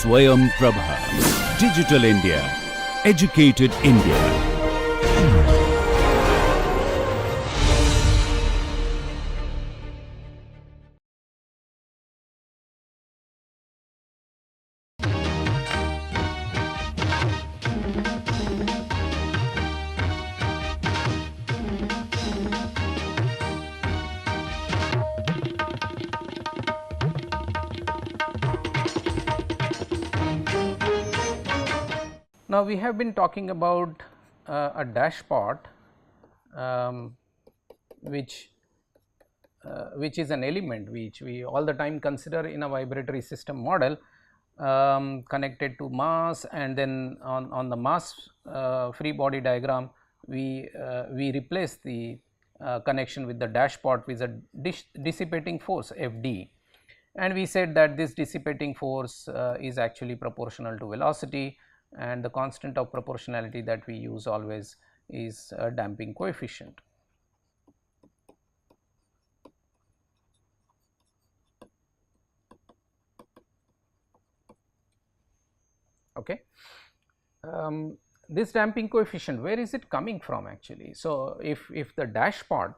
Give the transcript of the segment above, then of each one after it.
Swayam Prabha. Digital India. Educated India. Now, we have been talking about a dashpot which is an element which we all the time consider in a vibratory system model connected to mass, and then on the mass free body diagram we replace the connection with the dashpot with a dissipating force Fd, and we said that this dissipating force is actually proportional to velocity, and the constant of proportionality that we use always is a damping coefficient. Okay. This damping coefficient, where is it coming from actually? So, if the dashpot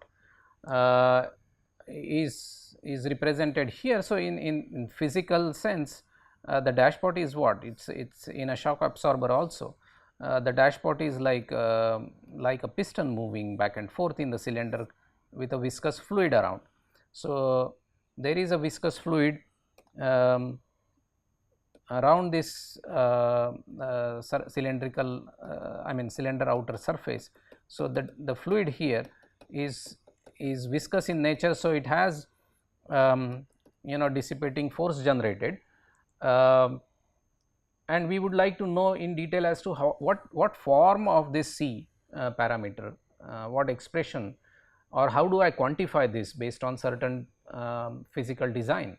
is represented here, so in physical sense the dashpot is what? It's in a shock absorber also. The dashpot is like a piston moving back and forth in the cylinder with a viscous fluid around. So, there is a viscous fluid around this cylindrical cylinder outer surface. So, the fluid here is viscous in nature. So, it has dissipating force generated. And we would like to know in detail as to what form of this C parameter, what expression, or how do I quantify this based on certain physical design.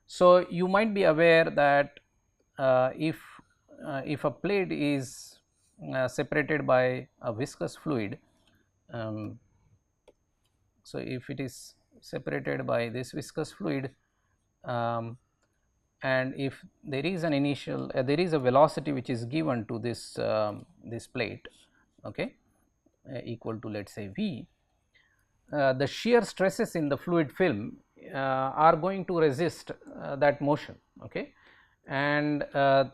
So, you might be aware that if a plate is separated by a viscous fluid, so if it is separated by this viscous fluid, and if there is an initial there is a velocity which is given to this this plate, okay, equal to, let us say, V, the shear stresses in the fluid film are going to resist that motion, okay, and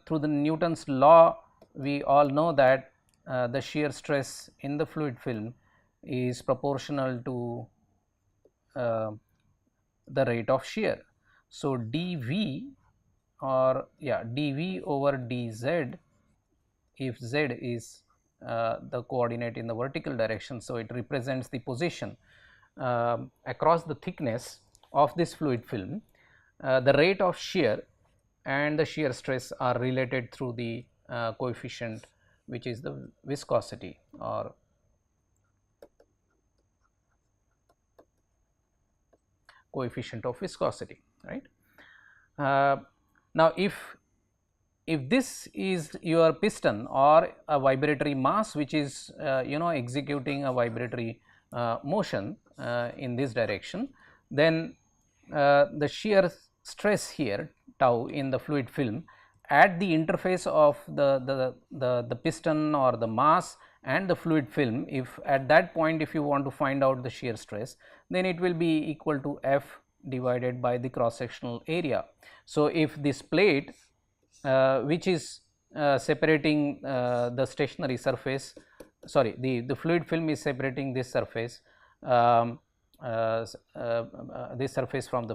through the Newton's law we all know that the shear stress in the fluid film is proportional to the rate of shear. So, dV or dV over dz, if z is the coordinate in the vertical direction. So, it represents the position across the thickness of this fluid film. The rate of shear and the shear stress are related through the coefficient which is the viscosity or coefficient of viscosity, right. Now, if this is your piston or a vibratory mass which is executing a vibratory motion in this direction, then the shear stress here tau in the fluid film at the interface of the piston or the mass and the fluid film, if at that point if you want to find out the shear stress, then it will be equal to F divided by the cross sectional area. So, if this plate which is separating the stationary surface, sorry, the fluid film is separating this surface from the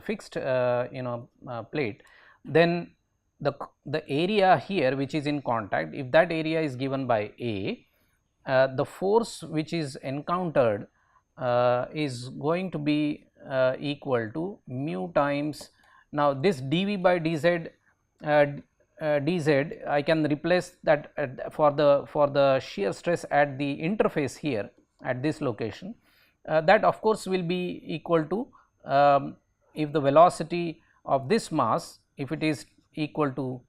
fixed plate, then the area here which is in contact, if that area is given by A, the force which is encountered is going to be equal to mu times. Now, this dV by dz dz I can replace that for the shear stress at the interface here at this location, that of course will be equal to if the velocity of this mass, if it is equal to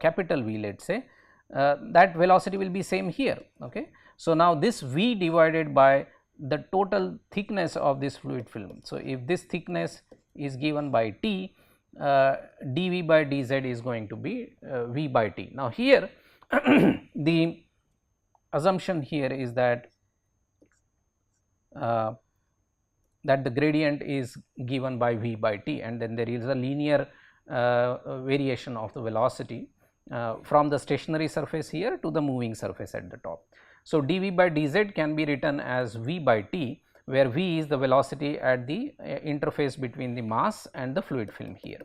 capital V, let us say, that velocity will be same here, okay. So, now this V divided by the total thickness of this fluid film. So, if this thickness is given by T, dV by dz is going to be V by T. Now, here the assumption here is that that the gradient is given by V by T, and then there is a linear variation of the velocity from the stationary surface here to the moving surface at the top. So, dV by dz can be written as V by T, where V is the velocity at the interface between the mass and the fluid film here,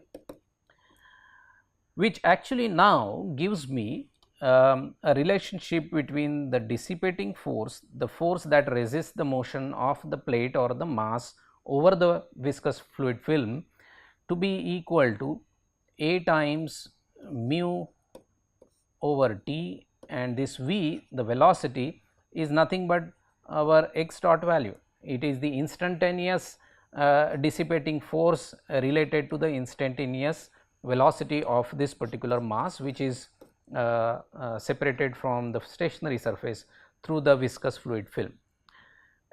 which actually now gives me a relationship between the dissipating force, the force that resists the motion of the plate or the mass over the viscous fluid film, to be equal to A times mu over T, and this V, the velocity, is nothing but our x dot value. It is the instantaneous dissipating force related to the instantaneous velocity of this particular mass, which is separated from the stationary surface through the viscous fluid film.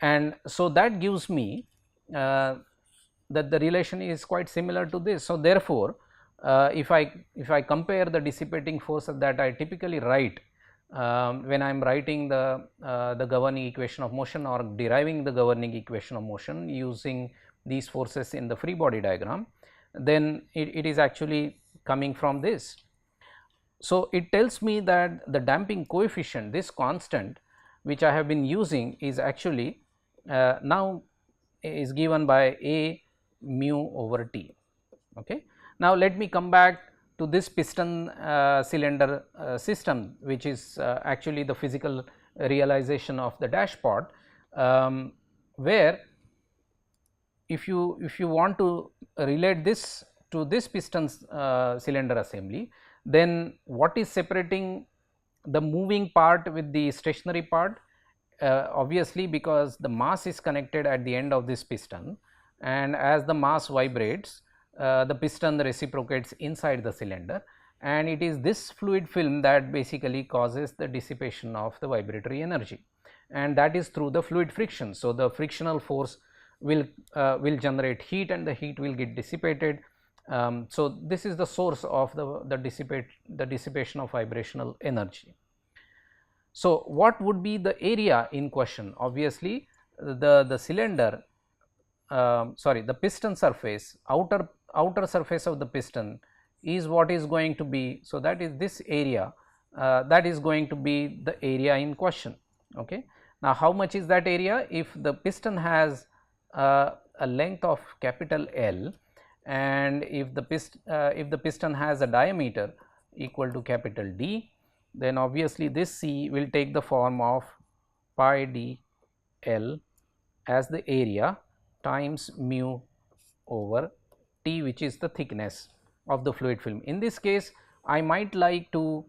And so that gives me that the relation is quite similar to this. So therefore, if I compare the dissipating force that I typically write when I am writing the governing equation of motion or deriving the governing equation of motion using these forces in the free body diagram, then it is actually coming from this. So, it tells me that the damping coefficient, this constant which I have been using, is actually now is given by A mu over T. Okay. Now, let me come back to this piston cylinder system, which is actually the physical realization of the dashpot, where if you want to relate this to this piston cylinder assembly, then what is separating the moving part with the stationary part? Obviously, because the mass is connected at the end of this piston, and as the mass vibrates, the piston reciprocates inside the cylinder, and it is this fluid film that basically causes the dissipation of the vibratory energy, and that is through the fluid friction. So, the frictional force will generate heat, and the heat will get dissipated. So, this is the source of the dissipation of vibrational energy. So, what would be the area in question? Obviously, the cylinder, the piston surface, outer surface of the piston is what is going to be. So, that is this area, that is going to be the area in question. Okay. Now, how much is that area? If the piston has a length of capital L, and if the piston has a diameter equal to capital D, then obviously this C will take the form of pi d L as the area times mu over T, which is the thickness of the fluid film. In this case, I might like to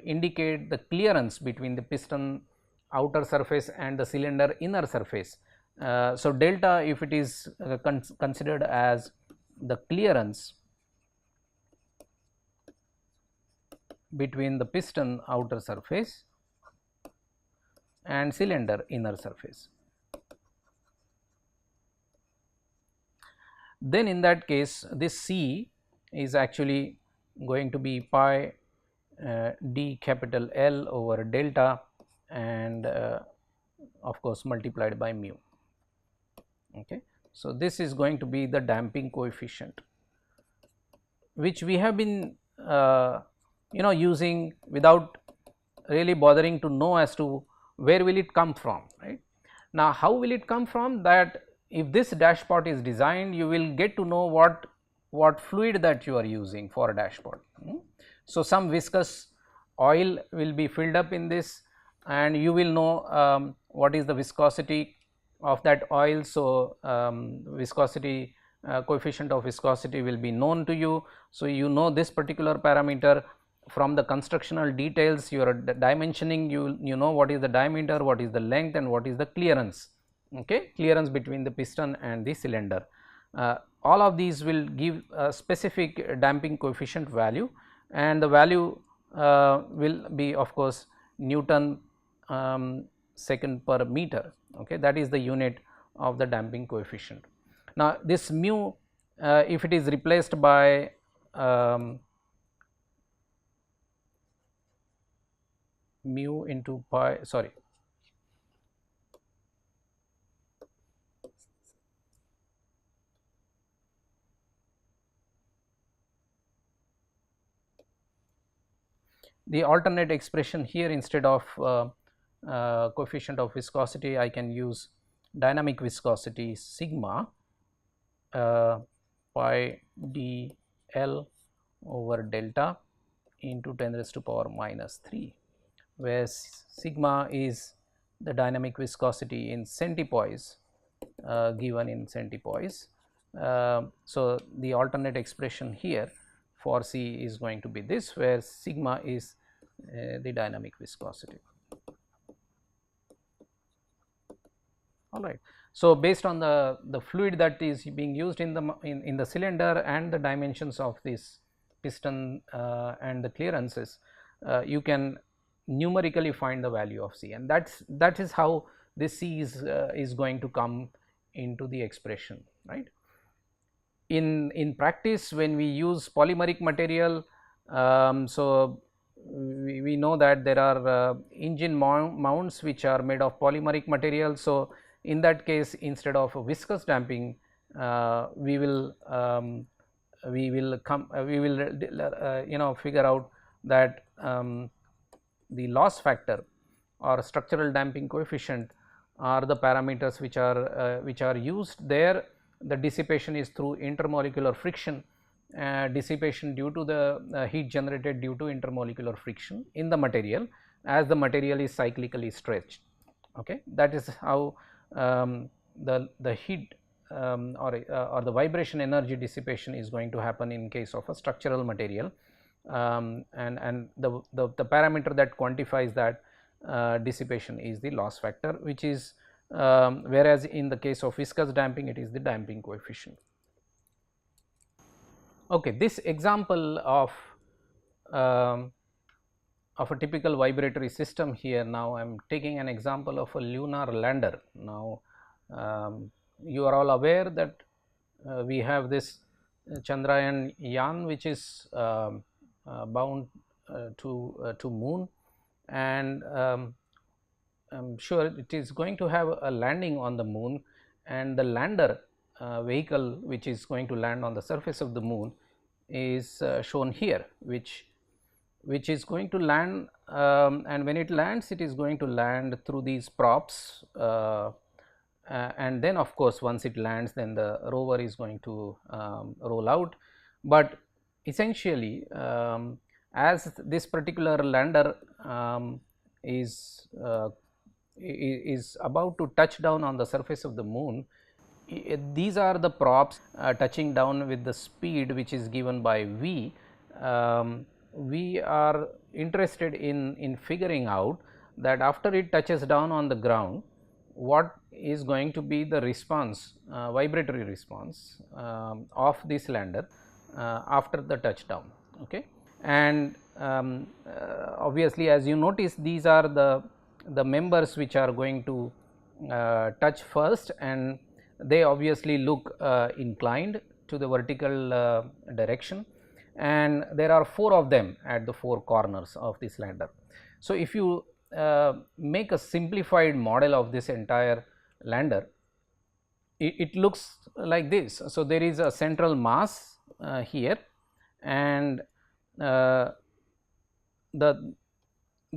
indicate the clearance between the piston outer surface and the cylinder inner surface. So, delta, if it is considered as the clearance between the piston outer surface and cylinder inner surface, then in that case this C is actually going to be pi d capital L over delta, and of course multiplied by mu. Okay. So, this is going to be the damping coefficient, which we have been using without really bothering to know as to where will it come from, right. Now, how will it come from? That if this dashpot is designed, you will get to know what fluid that you are using for a dashpot. So, some viscous oil will be filled up in this, and you will know what is the viscosity of that oil. So, viscosity coefficient of viscosity will be known to you. So, you know this particular parameter from the constructional details. You are dimensioning, you know what is the diameter, what is the length, and what is the clearance, okay, clearance between the piston and the cylinder. All of these will give a specific damping coefficient value, and the value will be of course Newton second per meter. Okay, that is the unit of the damping coefficient. Now, this mu if it is replaced by mu into pi, sorry, the alternate expression here, instead of coefficient of viscosity, I can use dynamic viscosity sigma pi d L over delta into 10 raised to power minus 3, where sigma is the dynamic viscosity in centipoise, given in centipoise. So, the alternate expression here for C is going to be this, where sigma is the dynamic viscosity. All right. So, based on the fluid that is being used in the cylinder and the dimensions of this piston and the clearances, you can numerically find the value of C, and that is how this C is going to come into the expression, right. In practice, when we use polymeric material, so we know that there are engine mounts which are made of polymeric material. So, in that case, instead of viscous damping, we will figure out that the loss factor or structural damping coefficient are the parameters which are used there. The dissipation is through intermolecular friction, dissipation due to the heat generated due to intermolecular friction in the material, as the material is cyclically stretched. Okay, that is how the heat or the vibration energy dissipation is going to happen in case of a structural material, and the parameter that quantifies that dissipation is the loss factor, which is whereas in the case of viscous damping, it is the damping coefficient. Okay, this example of a typical vibratory system here. Now, I am taking an example of a lunar lander. Now, you are all aware that we have this Chandrayaan Yan, which is bound to moon, and I am sure it is going to have a landing on the moon, and the lander vehicle which is going to land on the surface of the moon is shown here, which is going to land, and when it lands, it is going to land through these props, and then of course, once it lands, then the rover is going to roll out. But essentially, as this particular lander is about to touch down on the surface of the moon, these are the props touching down with the speed which is given by v. We are interested in figuring out that after it touches down on the ground, what is going to be the response, vibratory response of this lander after the touchdown. Okay. And obviously, as you notice, these are the members which are going to touch first, and they obviously look inclined to the vertical direction, and there are 4 of them at the 4 corners of this lander. So, if you make a simplified model of this entire lander, it looks like this. So, there is a central mass here, and the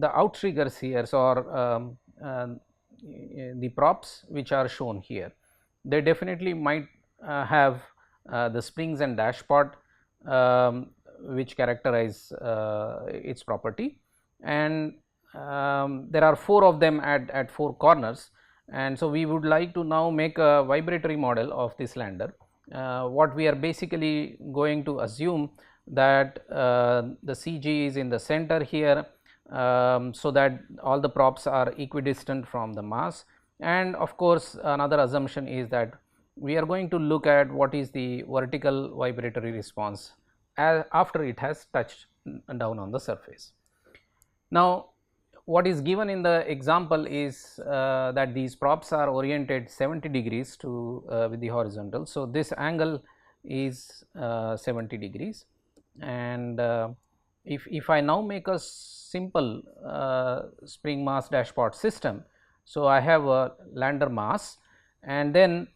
outriggers here, so or the props which are shown here, they definitely might have the springs and dashpot which characterize its property, and there are 4 of them at 4 corners. And so, we would like to now make a vibratory model of this lander. What we are basically going to assume that the CG is in the center here, so that all the props are equidistant from the mass, and of course, another assumption is that we are going to look at what is the vertical vibratory response after it has touched down on the surface. Now, what is given in the example is that these props are oriented 70 degrees to with the horizontal. So, this angle is 70 degrees, and if I now make a simple spring mass dashpot system. So, I have a lander mass, and then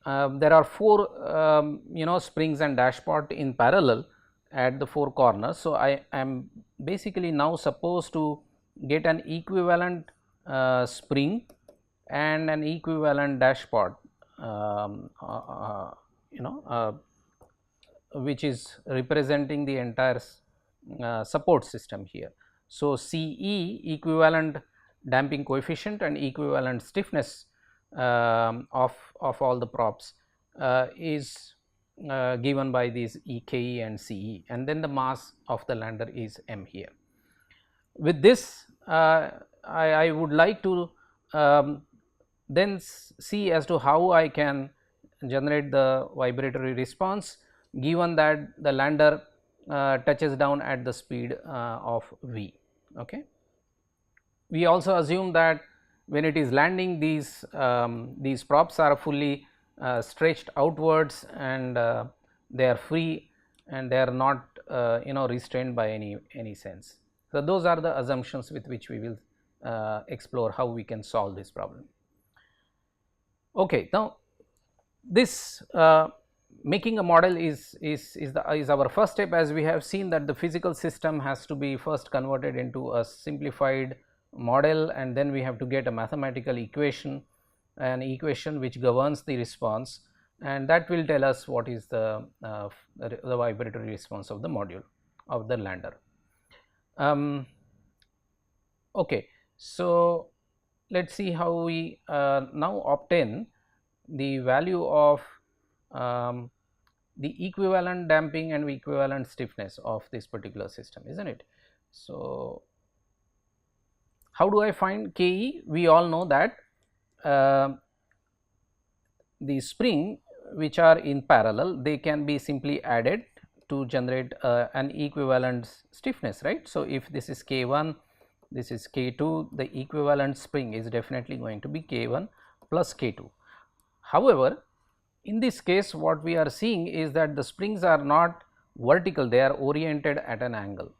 there are 4 springs and dashpot in parallel at the 4 corners. So, I am basically now supposed to get an equivalent spring and an equivalent dashpot, you know which is representing the entire support system here. So, CE equivalent damping coefficient and equivalent stiffness of all the props is given by these EKE and CE, and then the mass of the lander is m here. With this I would like to then see as to how I can generate the vibratory response, given that the lander touches down at the speed of v. Okay. We also assume that when it is landing, these props are fully stretched outwards, and they are free, and they are not restrained by any sense. So, those are the assumptions with which we will explore how we can solve this problem. Okay, now this making a model is our first step, as we have seen that the physical system has to be first converted into a simplified model, and then we have to get a mathematical equation, an equation which governs the response, and that will tell us what is the vibratory response of the module of the lander. Okay, so let us see how we now obtain the value of the equivalent damping and equivalent stiffness of this particular system, isn't it? So, how do I find KE? We all know that the spring which are in parallel, they can be simply added to generate an equivalent stiffness, right. So, if this is K1, this is K2, the equivalent spring is definitely going to be K1 plus K2. However, in this case what we are seeing is that the springs are not vertical, they are oriented at an angle.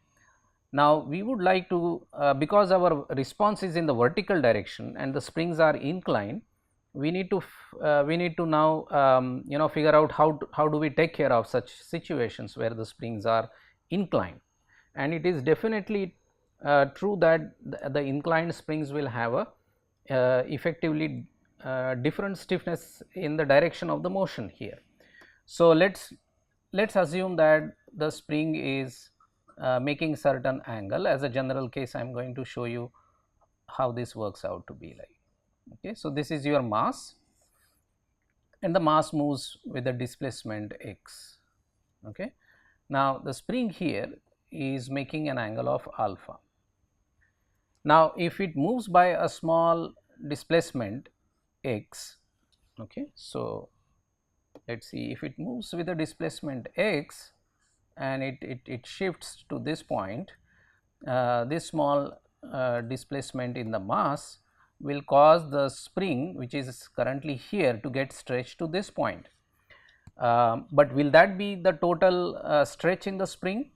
Now, we would like to because our response is in the vertical direction and the springs are inclined, we need to now figure out how do we take care of such situations where the springs are inclined. And it is definitely true that the inclined springs will have a effectively different stiffness in the direction of the motion here. So, let's assume that the spring is making certain angle. As a general case, I am going to show you how this works out to be like. Okay. So, this is your mass, and the mass moves with the displacement x. Okay. Now, the spring here is making an angle of alpha. Now, if it moves by a small displacement x, okay. So, let us see, if it moves with a displacement x and it shifts to this point, this small displacement in the mass will cause the spring which is currently here to get stretched to this point. But will that be the total stretch in the spring?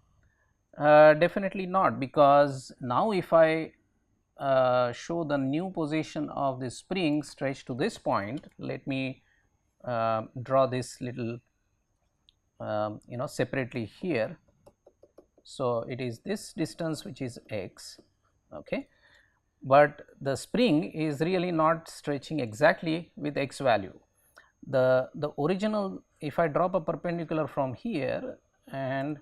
Definitely not, because now if I show the new position of the spring stretched to this point, let me draw this little separately here. So, it is this distance which is x, okay, but the spring is really not stretching exactly with x value. The original, if I drop a perpendicular from here, and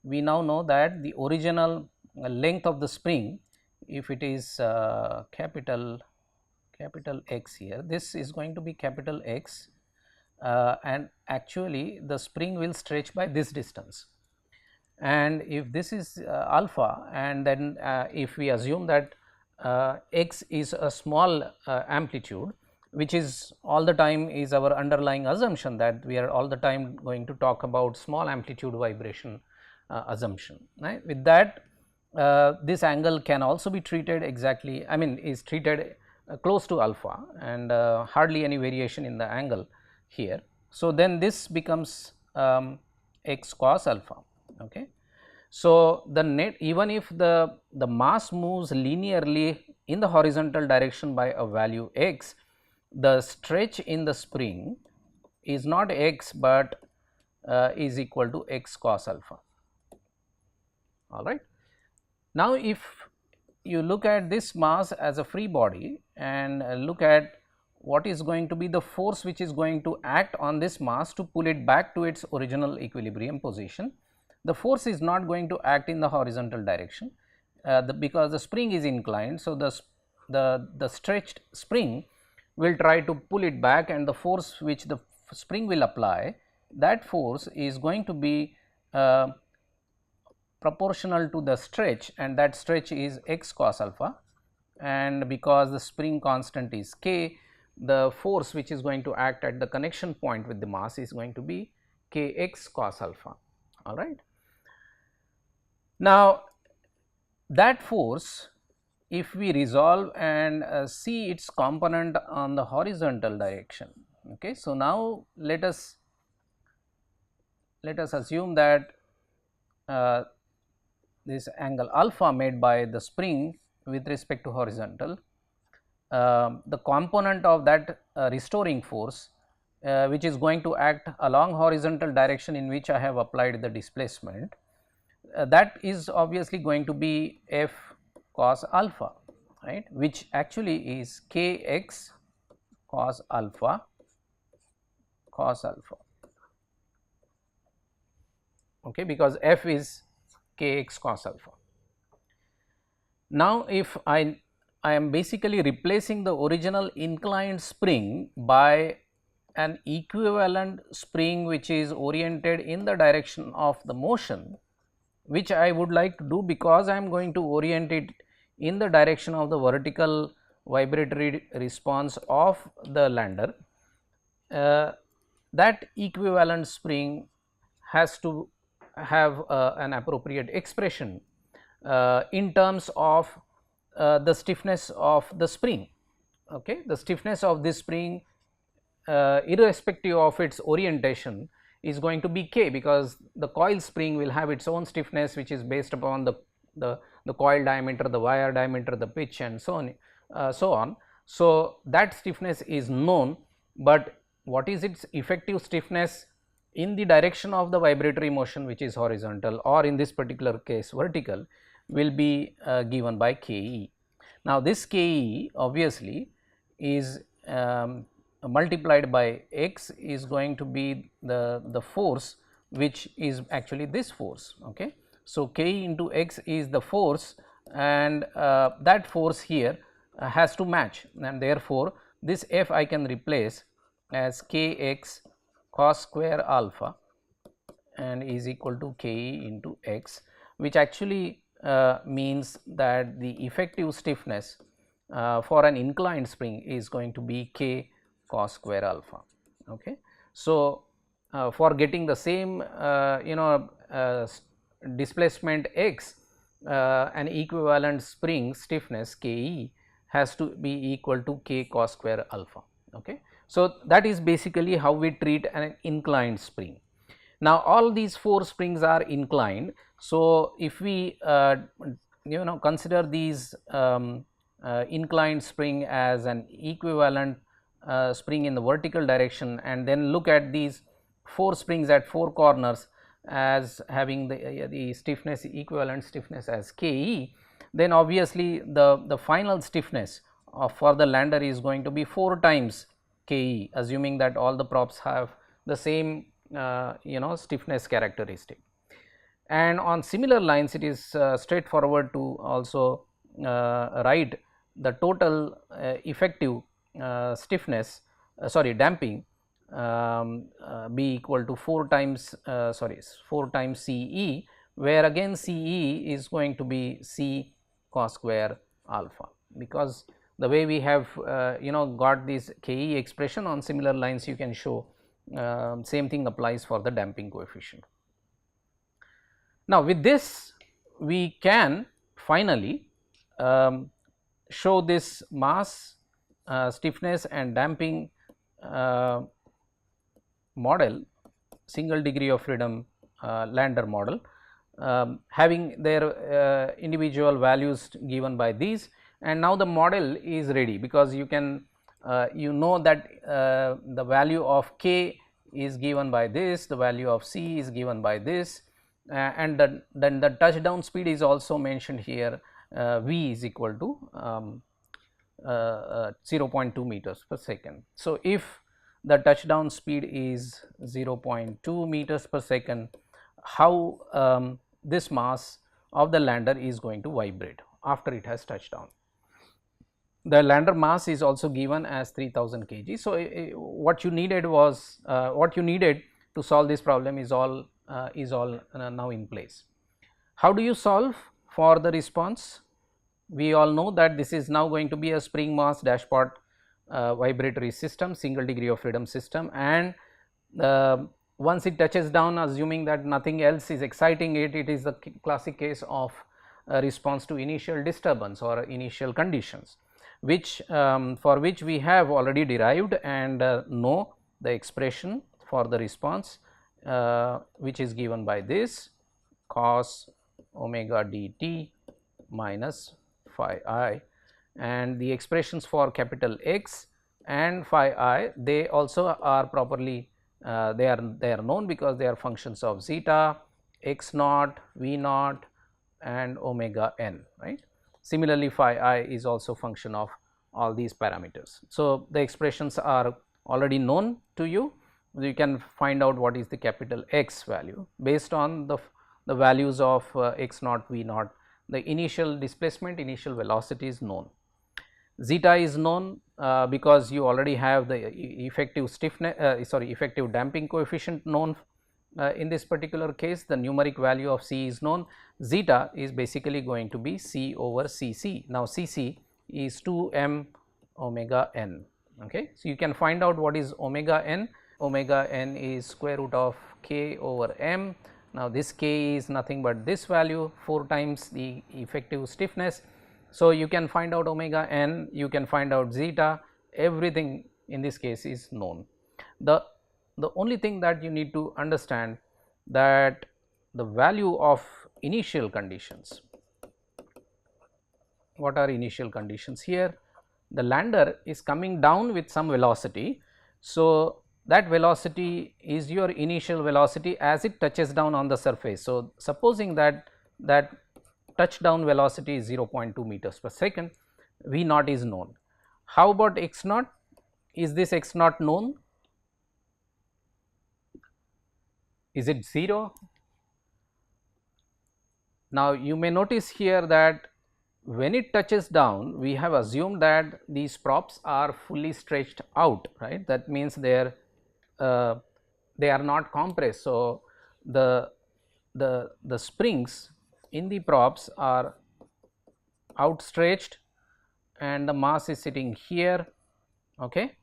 we now know that the original length of the spring, if it is capital X here, this is going to be capital X, and actually the spring will stretch by this distance. And if this is alpha, and then if we assume that x is a small amplitude, which is all the time is our underlying assumption, that we are all the time going to talk about small amplitude vibration assumption, right. With that, this angle can also be treated exactly, I mean is treated close to alpha, and hardly any variation in the angle here. So, then this becomes x cos alpha. Okay. So, the net, even if the mass moves linearly in the horizontal direction by a value x, the stretch in the spring is not x, but is equal to x cos alpha. All right. Now, if you look at this mass as a free body and look at what is going to be the force which is going to act on this mass to pull it back to its original equilibrium position, the force is not going to act in the horizontal direction because the spring is inclined. So, the stretched spring will try to pull it back, and the force which the spring will apply, that force is going to be proportional to the stretch, and that stretch is x cos alpha, and because the spring constant is k, the force which is going to act at the connection point with the mass is going to be k x cos alpha. All right. Now, that force, if we resolve and see its component on the horizontal direction. Okay. So, now let us assume that this angle alpha made by the spring with respect to horizontal, the component of that restoring force which is going to act along horizontal direction in which I have applied the displacement, that is obviously going to be f cos alpha, right, which actually is k x cos alpha okay, because f is k x cos alpha. Now, if I am basically replacing the original inclined spring by an equivalent spring which is oriented in the direction of the motion, which I would like to do because I am going to orient it in the direction of the vertical vibratory response of the lander, that equivalent spring has to have an appropriate expression in terms of the stiffness of the spring. Okay. The stiffness of this spring irrespective of its orientation is going to be k, because the coil spring will have its own stiffness which is based upon the coil diameter, the wire diameter, the pitch, and so on. So, that stiffness is known, but what is its effective stiffness in the direction of the vibratory motion, which is horizontal, or in this particular case vertical, will be given by Ke. Now, this Ke obviously is multiplied by x is going to be the force which is actually this force. Okay. So, Ke into x is the force, and that force here has to match, and therefore, this f I can replace as k x cos square alpha and is equal to Ke into x, which actually means that the effective stiffness for an inclined spring is going to be k cos square alpha. Okay. So, for getting the same displacement x, an equivalent spring stiffness Ke has to be equal to k cos square alpha. Okay. So, that is basically how we treat an inclined spring. Now, all these four springs are inclined. So, if we consider these inclined spring as an equivalent spring in the vertical direction, and then look at these four springs at four corners as having the stiffness, equivalent stiffness as Ke, then obviously the final stiffness for the lander is going to be 4 times Ke, assuming that all the props have the same stiffness characteristic. And on similar lines, it is straightforward to also write the total effective stiffness damping be equal to 4 times Ce, where again Ce is going to be C cos square alpha, because the way we have got this Ke expression on similar lines, you can show same thing applies for the damping coefficient. Now, with this we can finally show this mass, stiffness and damping model single degree of freedom lander model, having their individual values given by these, and now the model is ready, because you can you know that the value of k is given by this, the value of c is given by this, and then the touchdown speed is also mentioned here, v is equal to 0.2 meters per second. So, if the touchdown speed is 0.2 meters per second, how this mass of the lander is going to vibrate after it has touched down. The lander mass is also given as 3000 kg. So, what you needed was what you needed to solve this problem is all now in place. How do you solve for the response? We all know that this is now going to be a spring mass dashpot vibratory system, single degree of freedom system, and once it touches down, assuming that nothing else is exciting it, it is the classic case of response to initial disturbance or initial conditions, which for which we have already derived and know the expression for the response, which is given by this cos omega dt minus phi I, and the expressions for capital X and phi I, they also are properly they are known, because they are functions of zeta, x naught, v naught and omega n, right. Similarly, phi I is also function of all these parameters. So, the expressions are already known to you. You can find out what is the capital X value based on the values of x naught, v naught. The initial displacement, initial velocity is known. Zeta is known because you already have the effective stiffness effective damping coefficient known. In this particular case, the numeric value of C is known. Zeta is basically going to be C over Cc. Now, Cc is 2m omega n. Okay. So, you can find out what is omega n. Omega n is square root of k over m. Now, this k is nothing but this value, 4 times the effective stiffness. So, you can find out omega n, you can find out zeta, everything in this case is known. The only thing that you need to understand, that the value of initial conditions. What are initial conditions here? The lander is coming down with some velocity. So, that velocity is your initial velocity as it touches down on the surface. So, supposing that touchdown velocity is 0.2 meters per second, v naught is known. How about x naught? Is this x naught known? Is it 0? Now, you may notice here that when it touches down, we have assumed that these props are fully stretched out, right. That means they are not compressed. So, the springs in the props are outstretched and the mass is sitting here. Okay.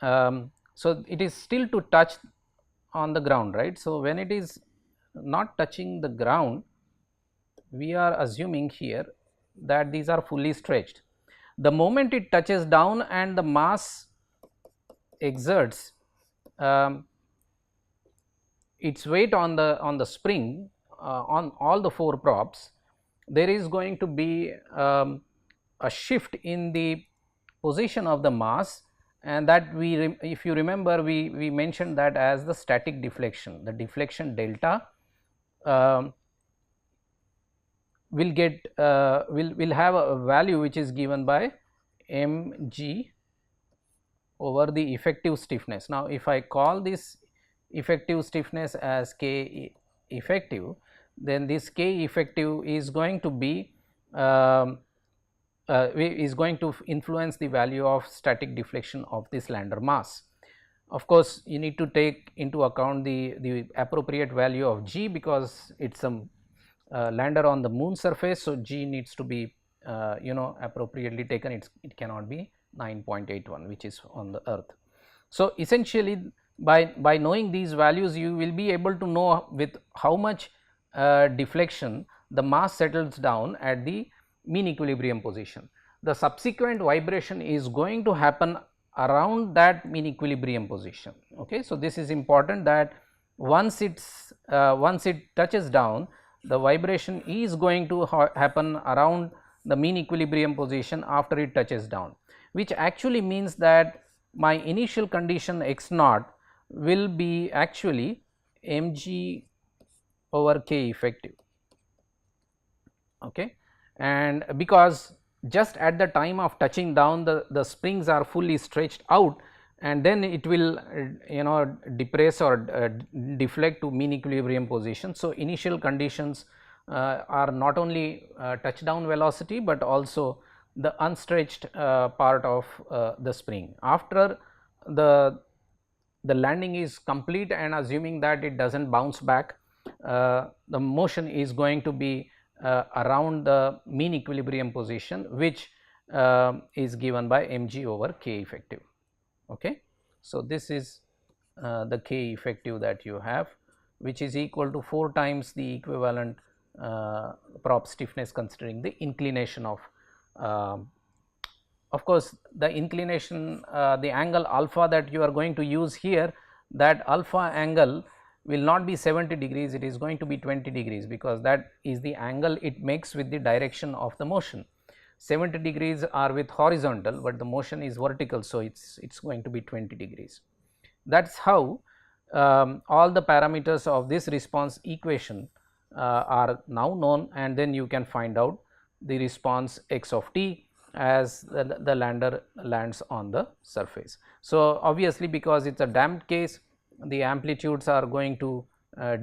So, it is still to touch on the ground, right. So, when it is not touching the ground, we are assuming here that these are fully stretched. The moment it touches down and the mass exerts its weight on the spring on all the 4 props, there is going to be a shift in the position of the mass, and that if you remember, we mentioned that as the static deflection. The deflection delta will get will have a value which is given by mg over the effective stiffness. Now, if I call this effective stiffness as K effective, then this K effective is going to be influence the value of static deflection of this lander mass. Of course, you need to take into account the appropriate value of g, because it is a lander on the moon surface. So, g needs to be appropriately taken. It cannot be 9.81, which is on the earth. So, essentially by knowing these values, you will be able to know with how much deflection the mass settles down at the mean equilibrium position. The subsequent vibration is going to happen around that mean equilibrium position. Okay. So, this is important, that once it touches down, the vibration is going to happen around the mean equilibrium position after it touches down, which actually means that my initial condition x naught will be actually mg over k effective. Okay. And because just at the time of touching down, the springs are fully stretched out, and then it will depress or deflect to mean equilibrium position. So, initial conditions are not only touchdown velocity, but also the unstretched part of the spring. After the landing is complete, and assuming that it does not bounce back, the motion is going to be around the mean equilibrium position, which is given by mg over k effective. Okay. So, this is the k effective that you have, which is equal to 4 times the equivalent prop stiffness considering the inclination of course, the inclination, the angle alpha that you are going to use here, that alpha angle will not be 70 degrees, it is going to be 20 degrees, because that is the angle it makes with the direction of the motion. 70 degrees are with horizontal, but the motion is vertical. So, it is going to be 20 degrees. That is how all the parameters of this response equation are now known, and then you can find out the response x of t as the lander lands on the surface. So, obviously, because it is a damped case, the amplitudes are going to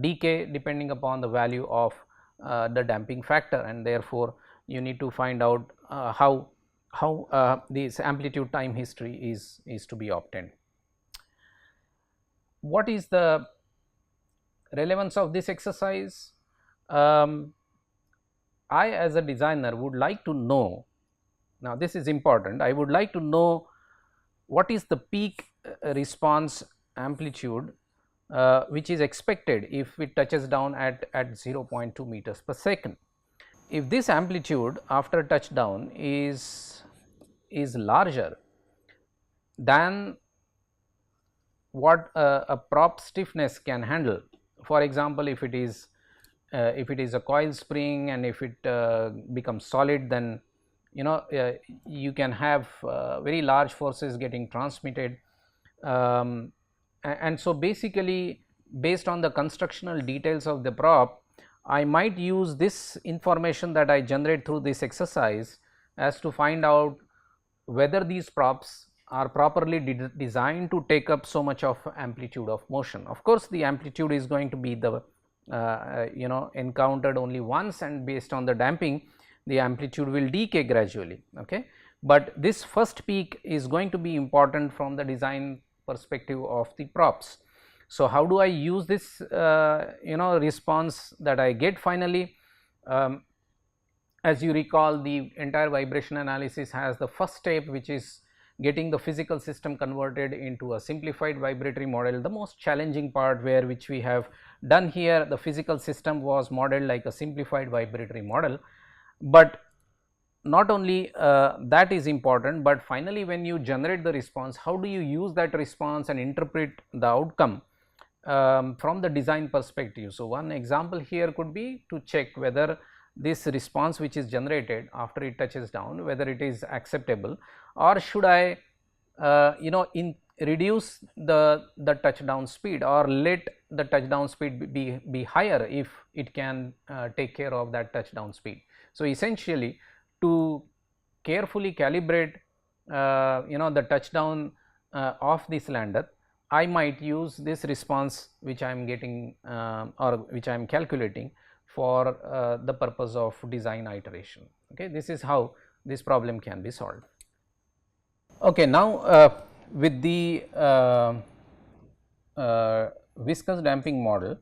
decay depending upon the value of the damping factor, and therefore, you need to find out how this amplitude time history is to be obtained. What is the relevance of this exercise? I as a designer would like to know, now this is important, I would like to know what is the peak response amplitude which is expected if it touches down at 0.2 meters per second. If this amplitude after touchdown is larger than what a prop stiffness can handle, for example, if it is a coil spring and if it becomes solid, then you can have very large forces getting transmitted, and so basically based on the constructional details of the prop, I might use this information that I generate through this exercise as to find out whether these props are properly designed to take up so much of amplitude of motion. Of course, the amplitude is going to be the encountered only once, and based on the damping the amplitude will decay gradually. Okay. But this first peak is going to be important from the design perspective of the props. So, how do I use this response that I get finally? As you recall, the entire vibration analysis has the first step, which is getting the physical system converted into a simplified vibratory model. The most challenging part, which we have done here, the physical system was modeled like a simplified vibratory model, but not only that is important, but finally when you generate the response, how do you use that response and interpret the outcome from the design perspective. So, one example here could be to check whether this response which is generated after it touches down, whether it is acceptable, or should I reduce the touchdown speed, or let the touchdown speed be higher if it can take care of that touchdown speed. So, essentially to carefully calibrate the touchdown of this lander, I might use this response which I am getting or which I am calculating for the purpose of design iteration. Okay. This is how this problem can be solved. Okay. Now, with the viscous damping model,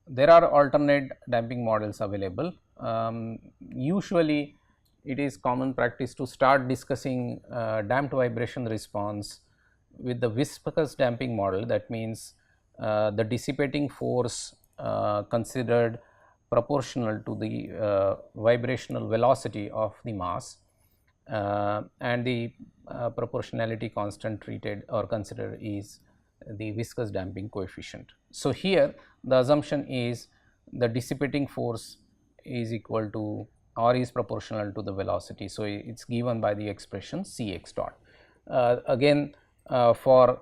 there are alternate damping models available. Usually it is common practice to start discussing damped vibration response with the viscous damping model. That means the dissipating force considered proportional to the vibrational velocity of the mass, and the proportionality constant treated or considered is the viscous damping coefficient. So, here the assumption is the dissipating force is equal to or is proportional to the velocity. So, it is given by the expression C x dot. Again for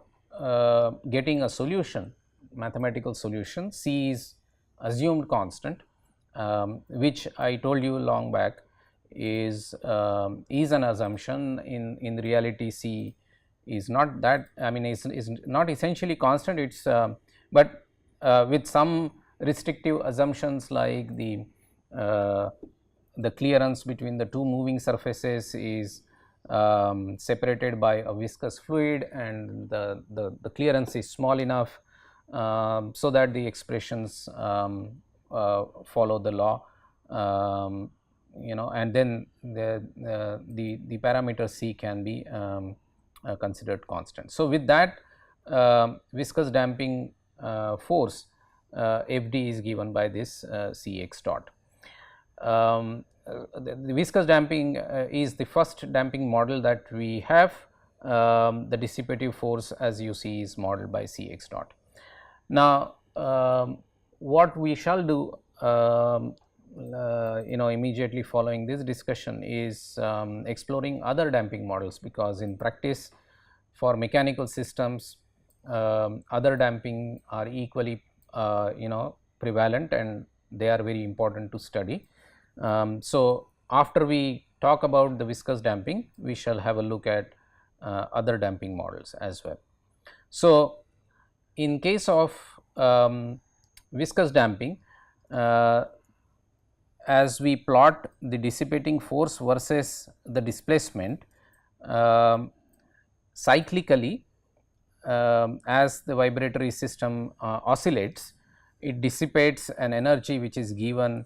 getting a solution, mathematical solution, C is assumed constant, which I told you long back is an assumption. In reality, C is not that, I mean is not essentially constant, it is but with some restrictive assumptions like the clearance between the two moving surfaces is separated by a viscous fluid, and the clearance is small enough so that the expressions follow the law, and then the parameter C can be considered constant. So, with that viscous damping force Fd is given by this C x dot. The viscous damping is the first damping model that we have. The dissipative force, as you see, is modeled by C x dot. Now, what we shall do immediately following this discussion is exploring other damping models, because in practice for mechanical systems other damping are equally prevalent, and they are very important to study. So, after we talk about the viscous damping, we shall have a look at other damping models as well. So, in case of viscous damping, as we plot the dissipating force versus the displacement cyclically, as the vibratory system oscillates, it dissipates an energy which is given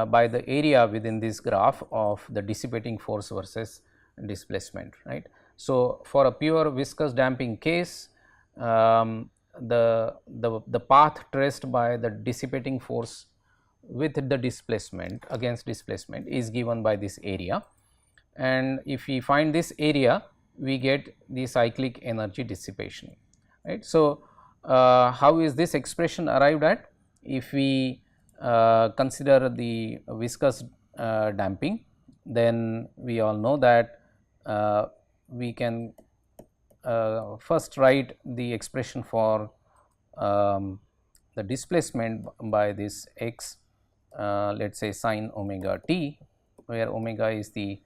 by the area within this graph of the dissipating force versus displacement, right. So, for a pure viscous damping case, the path traced by the dissipating force with the displacement against displacement is given by this area, and if we find this area, we get the cyclic energy dissipation, right. So, how is this expression arrived at? If we consider the viscous damping, then we all know that we can first write the expression for the displacement by this x, let us say sin omega t, where omega is the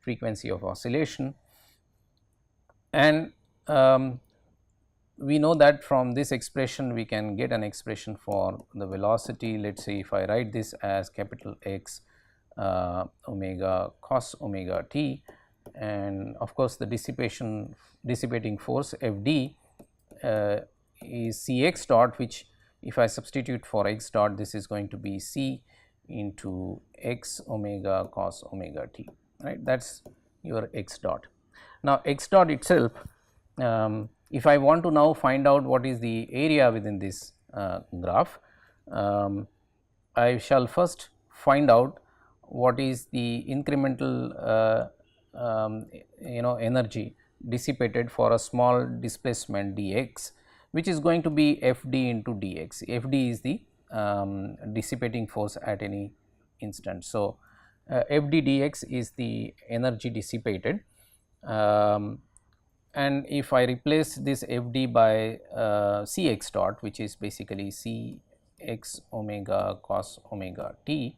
frequency of oscillation, and we know that from this expression we can get an expression for the velocity. Let us say if I write this as capital X omega cos omega t, and of course, the dissipating force F d is C x dot, which if I substitute for x dot, this is going to be C into x omega cos omega t, right. That is your x dot. Now, x dot itself, if I want to now find out what is the area within this graph, I shall first find out what is the incremental energy dissipated for a small displacement dx, which is going to be F d into dx. F d is the dissipating force at any instant. So, F d dx is the energy dissipated, and if I replace this F d by C x dot, which is basically C x omega cos omega t,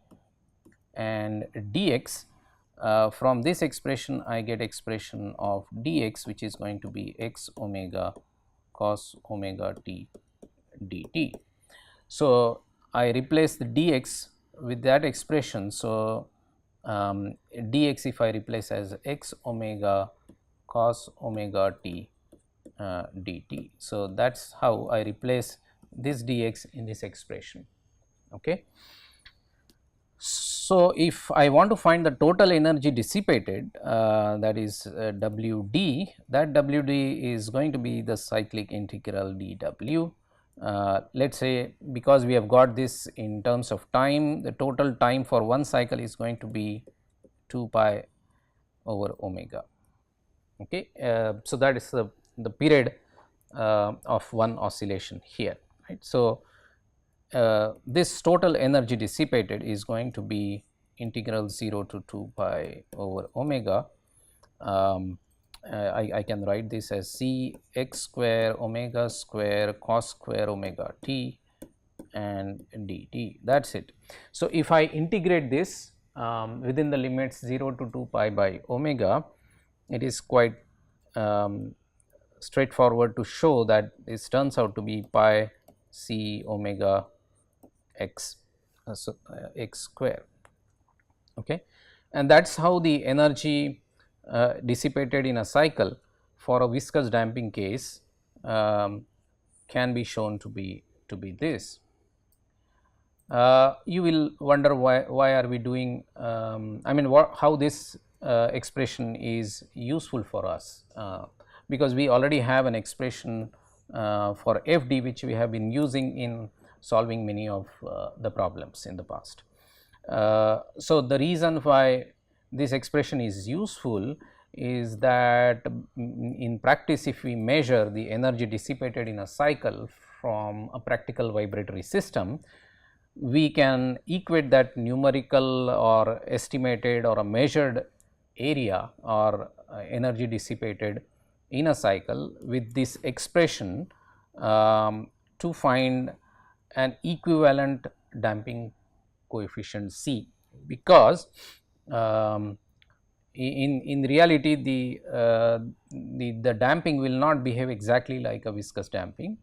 and dx, from this expression I get expression of dx, which is going to be x omega cos omega t dt. So, I replace the dx with that expression. So, dx if I replace as x omega cos omega t dt. So, that is how I replace this dx in this expression. Okay. So, if I want to find the total energy dissipated, that is W d, that W d is going to be the cyclic integral dW. Let us say, because we have got this in terms of time, the total time for one cycle is going to be 2 pi over omega. Okay. So, that is the period of one oscillation here, right. So, this total energy dissipated is going to be integral 0 to 2 pi over omega. I can write this as C x square omega square cos square omega t and dt, that is it. So, if I integrate this within the limits 0 to 2 pi by omega, it is quite straightforward to show that this turns out to be pi c omega x x square, okay. And that is how the energy dissipated in a cycle for a viscous damping case can be shown to be this. You will wonder why are we doing, I mean how this expression is useful for us, because we already have an expression for FD which we have been using in solving many of the problems in the past. So, the reason why this expression is useful is that in practice, if we measure the energy dissipated in a cycle from a practical vibratory system, we can equate that numerical or estimated or a measured area or energy dissipated in a cycle with this expression to find an equivalent damping coefficient C, because in reality the damping will not behave exactly like a viscous damping.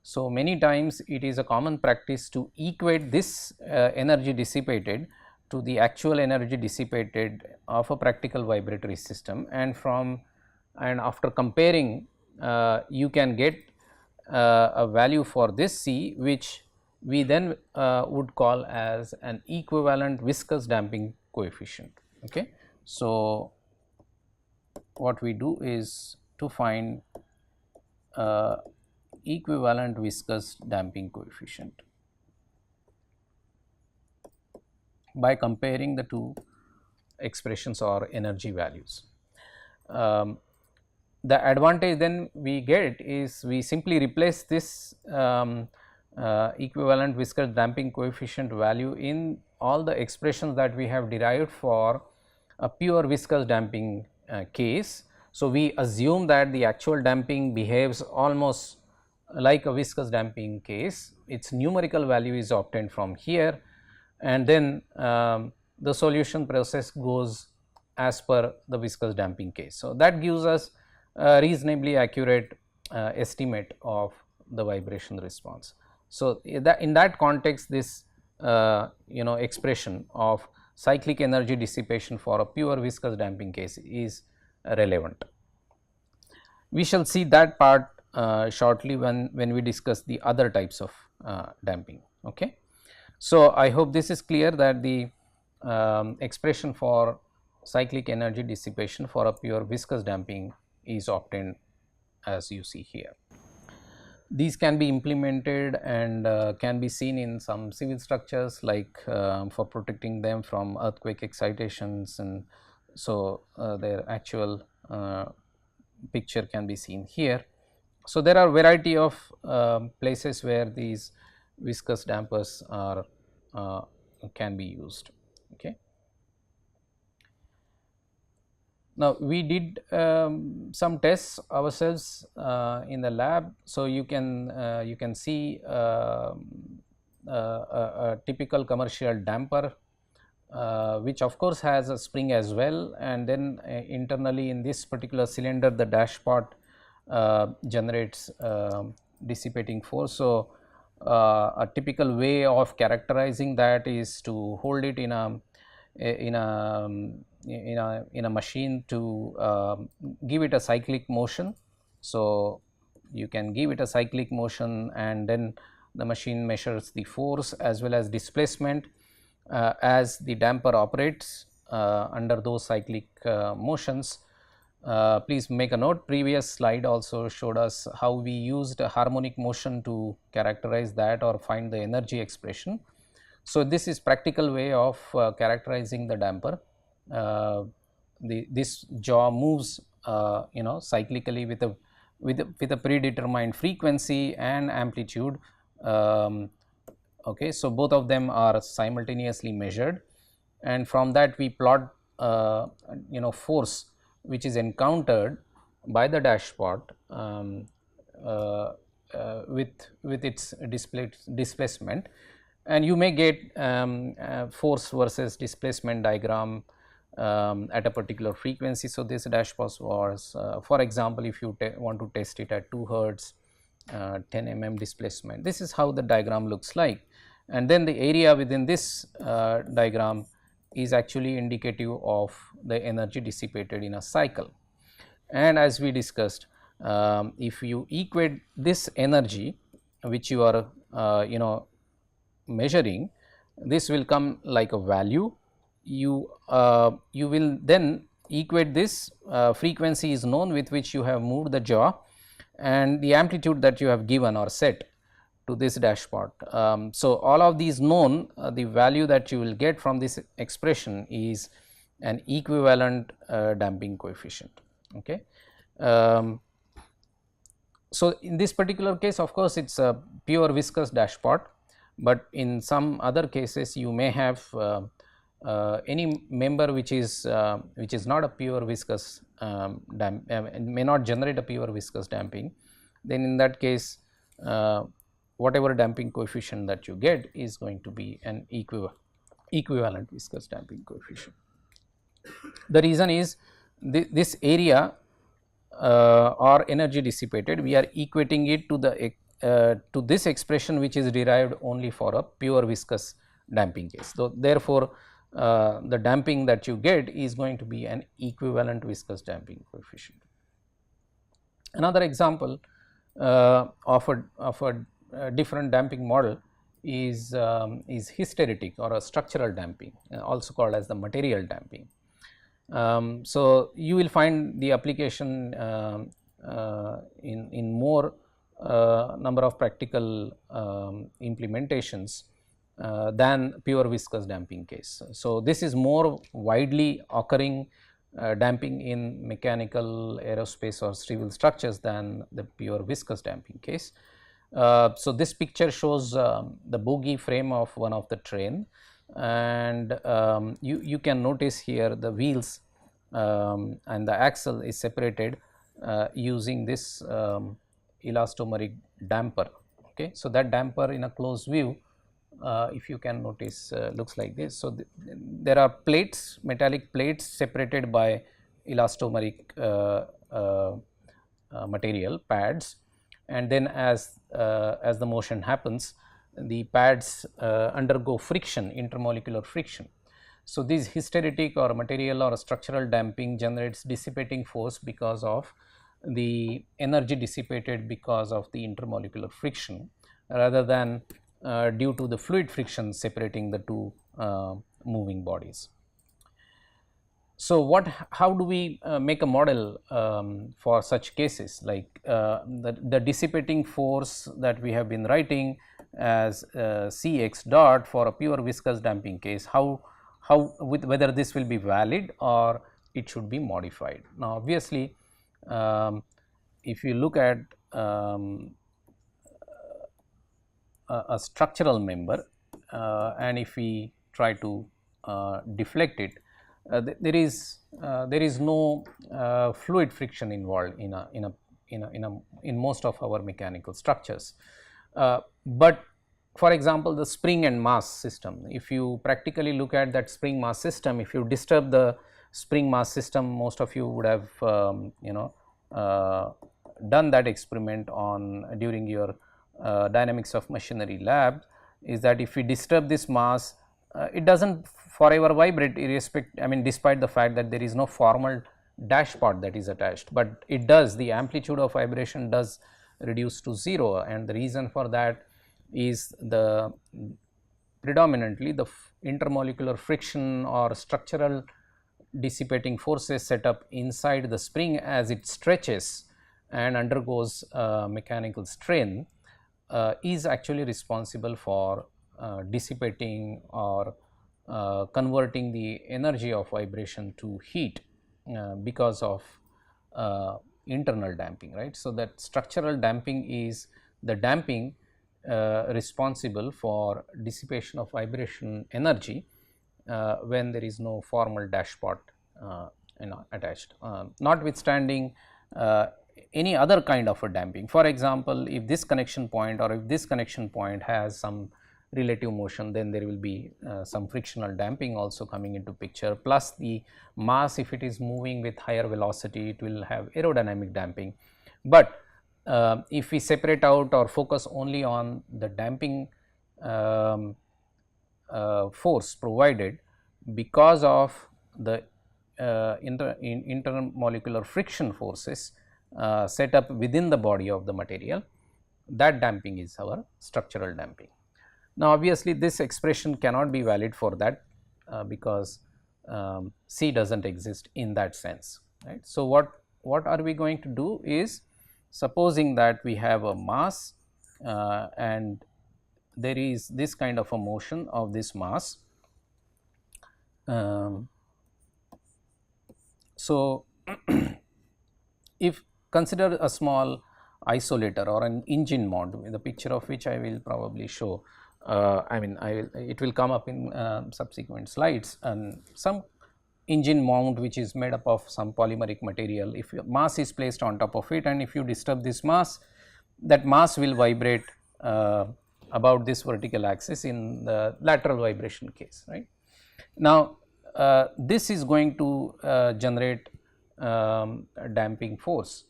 So, many times it is a common practice to equate this energy dissipated to the actual energy dissipated of a practical vibratory system, and after comparing you can get a value for this C, which we then would call as an equivalent viscous damping coefficient, okay. So, what we do is to find equivalent viscous damping coefficient by comparing the two expressions or energy values. The advantage then we get is we simply replace this equivalent viscous damping coefficient value in all the expressions that we have derived for a pure viscous damping case. So, we assume that the actual damping behaves almost like a viscous damping case, its numerical value is obtained from here, and then the solution process goes as per the viscous damping case. So, that gives us a reasonably accurate estimate of the vibration response. So, in that context, this expression of cyclic energy dissipation for a pure viscous damping case is relevant. We shall see that part shortly when we discuss the other types of damping, okay. So, I hope this is clear that the expression for cyclic energy dissipation for a pure viscous damping is obtained as you see here. These can be implemented and can be seen in some civil structures, like for protecting them from earthquake excitations, and so their actual picture can be seen here. So, there are variety of places where these viscous dampers are can be used, okay. Now, we did some tests ourselves in the lab. So, you can see a typical commercial damper which of course has a spring as well, and then internally in this particular cylinder the dashpot generates dissipating force. So, a typical way of characterizing that is to hold it in a machine to give it a cyclic motion. So, you can give it a cyclic motion and then the machine measures the force as well as displacement as the damper operates under those cyclic motions. Please make a note, previous slide also showed us how we used a harmonic motion to characterize that or find the energy expression. So, this is practical way of characterizing the damper. This jaw moves cyclically with a predetermined frequency and amplitude. Okay, so both of them are simultaneously measured, and from that we plot force which is encountered by the dashpot uh, with its displacement, and you may get force versus displacement diagram at a particular frequency. So, this dashpot was for example, if you want to test it at 2 hertz, 10 mm displacement, this is how the diagram looks like, and then the area within this diagram is actually indicative of the energy dissipated in a cycle. And as we discussed, if you equate this energy which you are measuring, this will come like a value. You will then equate this frequency is known with which you have moved the jaw, and the amplitude that you have given or set to this dashpot. So, all of these known, the value that you will get from this expression is an equivalent damping coefficient. Okay. So, in this particular case, of course, it is a pure viscous dashpot, but in some other cases you may have any member which is not a pure viscous may not generate a pure viscous damping. Then in that case, whatever damping coefficient that you get is going to be an equivalent viscous damping coefficient. The reason is this area or energy dissipated, we are equating it to the to this expression which is derived only for a pure viscous damping case. So, therefore, the damping that you get is going to be an equivalent viscous damping coefficient. Another example of a different damping model is hysteretic or a structural damping, also called as the material damping. So, you will find the application in more number of practical implementations than pure viscous damping case. So, this is more widely occurring damping in mechanical, aerospace or civil structures than the pure viscous damping case. So, this picture shows the bogie frame of one of the train, and you can notice here the wheels and the axle is separated using this elastomeric damper. Okay. So, that damper in a close view, if you can notice, looks like this. So, there are plates, metallic plates separated by elastomeric material pads, and then as the motion happens, the pads undergo friction, intermolecular friction. So, this hysteretic or material or structural damping generates dissipating force because of the energy dissipated because of the intermolecular friction, rather than due to the fluid friction separating the two moving bodies. So, how do we make a model for such cases, like the dissipating force that we have been writing as Cx dot for a pure viscous damping case, whether this will be valid or it should be modified. Now, obviously, if you look at a structural member and if we try to deflect it, there is no fluid friction involved in most of our mechanical structures. But for example, the spring and mass system, if you practically look at that spring mass system, if you disturb the spring mass system, most of you would have done that experiment on during your dynamics of machinery lab, is that if we disturb this mass, it does not forever vibrate despite the fact that there is no formal dashpot that is attached, but it does, the amplitude of vibration does reduce to 0, and the reason for that is predominantly the intermolecular friction or structural dissipating forces set up inside the spring as it stretches and undergoes mechanical strain is actually responsible for dissipating or converting the energy of vibration to heat because of internal damping, right. So, that structural damping is the damping responsible for dissipation of vibration energy when there is no formal dashpot attached, notwithstanding any other kind of a damping. For example, if this connection point or if this connection point has some relative motion, then there will be some frictional damping also coming into picture, plus the mass, if it is moving with higher velocity, it will have aerodynamic damping. But if we separate out or focus only on the damping force provided because of the intermolecular friction forces set up within the body of the material, that damping is our structural damping. Now, obviously, this expression cannot be valid for that because C does not exist in that sense, right. So, what are we going to do is, supposing that we have a mass and there is this kind of a motion of this mass. So, if consider a small isolator or an engine mount, the picture of which I will probably show, it will come up in subsequent slides, and some engine mount which is made up of some polymeric material. If your mass is placed on top of it and if you disturb this mass, that mass will vibrate about this vertical axis in the lateral vibration case, right. Now, this is going to generate damping force.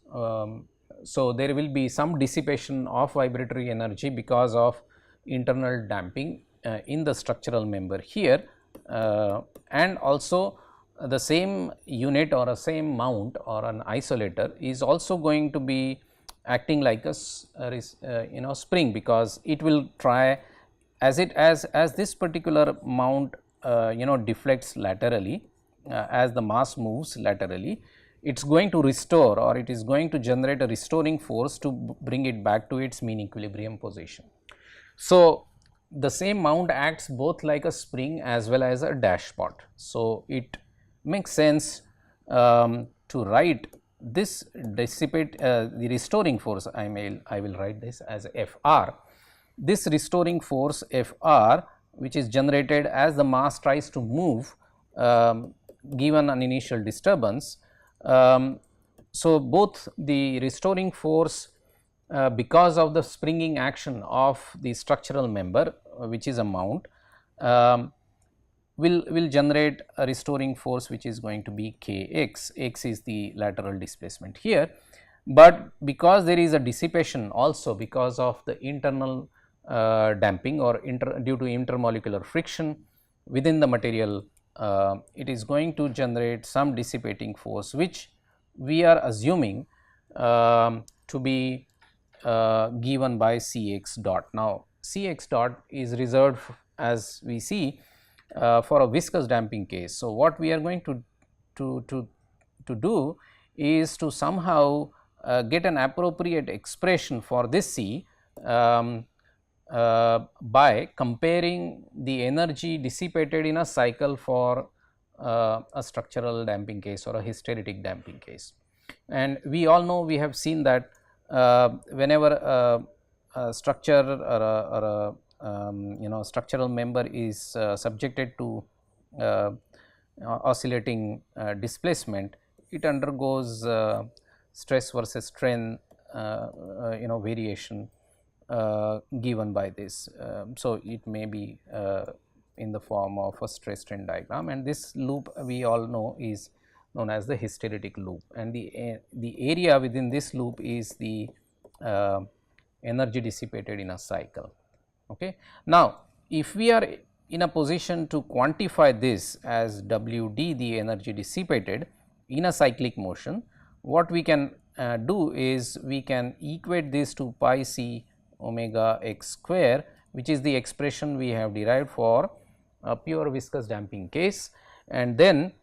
So, there will be some dissipation of vibratory energy because of internal damping in the structural member here, and also the same unit or a same mount or an isolator is also going to be acting like a spring, because it will try, as this particular mount deflects laterally as the mass moves laterally, it is going to restore, or it is going to generate a restoring force to bring it back to its mean equilibrium position. So, the same mount acts both like a spring as well as a dashpot. So, it makes sense to write this the restoring force. I will write this as Fr. This restoring force Fr, which is generated as the mass tries to move given an initial disturbance. So, both the restoring force because of the springing action of the structural member, which is a mount, will generate a restoring force which is going to be Kx. X is the lateral displacement here, but because there is a dissipation also because of the internal damping or due to intermolecular friction within the material, it is going to generate some dissipating force, which we are assuming to be given by Cx dot. Now, Cx dot is reserved, as we see, for a viscous damping case. So, what we are going to do is to somehow get an appropriate expression for this C by comparing the energy dissipated in a cycle for a structural damping case or a hysteretic damping case. And we all know, we have seen that whenever a structure or a structural member is subjected to oscillating displacement, it undergoes stress versus strain variation given by this. So, it may be in the form of a stress strain diagram, and this loop we all know is known as the hysteretic loop, and the area within this loop is the energy dissipated in a cycle. Okay. Now, if we are in a position to quantify this as Wd, the energy dissipated in a cyclic motion, what we can do is we can equate this to pi c omega x square, which is the expression we have derived for a pure viscous damping case, and then